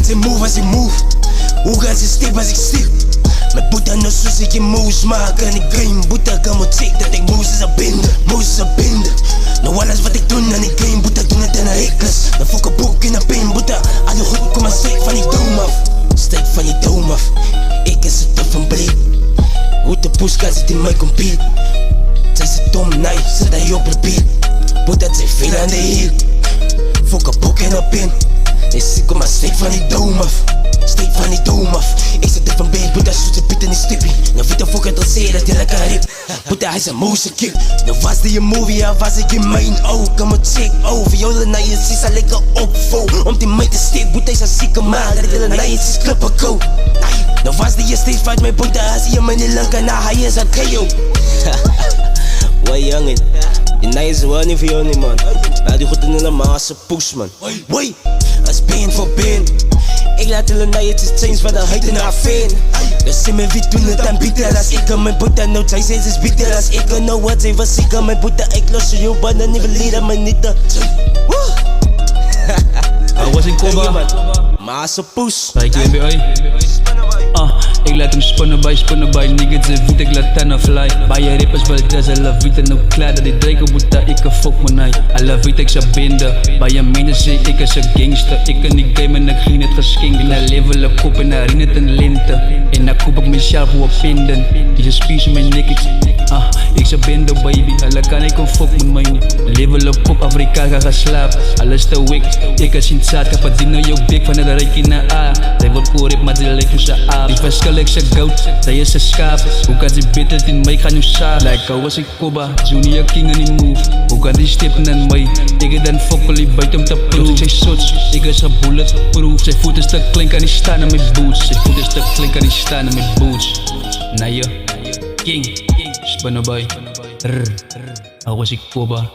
ze move als ik move? Hoe gaat ze stip als ik stip? Mijn boeta nou zoals ik je moves maak en ik game. Boeta kan me check dat ik moves is een binder. Moves is een binder. Nou alles wat ik doe aan die game. Boeta doen het in een reckless. Dan fok een boek in een pin. Boeta, alle goed, kom maar steek van die dome af. Steek van die dome af. Ik is het tof en breed. Hoe de poeska zit in mijn compete. Zij zit dom, nee, zet hij op repeat. Boeta zit veel aan de hier. Fok een boek in een pin. Ik kom maar steek van die dome af. Steek van die dome af. Ik zit er van beet, Boeta zoet zijn piet in die stippie. Nou weet je fok het al zeer dat hij lekker rip. Boeta hij is een mouse kip. Nou was die je movie, ja was ik in mijn oog. Kom maar check over jou, naar je zie zal lekker opvol. Om die mee te steek, Boeta is een zieke maal. Dat ik naar je zie klippen go. Nou was die je steeds fight met Boeta. Als je me niet lang kan, nou hij is een KO. Wai jongen, die nice is wel niet voor jou niet man. Nou die goed in de maas, ze poes man. Wai, als been voor been. Ik laat hulle naar je te change van de huid en haar veen. Dus zie me wie doen het aan bieden als ik aan mijn Boeta. Nou zij zei ze is bieden als ik aan nou wat zij was ik aan mijn Boeta. Ik los je band en niet verleden maar niet te. Was in Koba, maar ze poes. bij KBI. Ik laat hem spannen bij niggas ze weet ik laat aan fly. Bij je rappers wel jazz, alle weten nou klaar dat die dreigen Boeta, ik kan fuck me night. Alle weet ik ze binden, bij je menen zeg ik is een gangster. Ik kan niet game en ik ging het geschenkt. In een level op kop en in het een lente. En dan koop ik mezelf voor vinden. Die is spies in mijn nek, ik ze binden baby, alle kan ik een fuck met mij niet. Level op kop, Afrika ga slapen, alles te weak. Ik is in zaad, kapot die nou jouw bek van het rijken naar A. Zij wordt voor rip, maar die lijkt hoe ze aap. Die verschil ik ze goud, zij is een schaap. Hoe kan ze bitter in mij gaan nu saap? Like was ik Koba, Junior King en die move. Hoe kan die stippen aan mij? Ik heb dan fokkel buiten om te proeven. Zij sots, ik is een bulletproof. Zij voeten stuk klink aan die staan aan mijn boots. Zij voeten stuk klink aan die staan aan mijn boots. Nah je, King, spannen bij. Was ik Koba.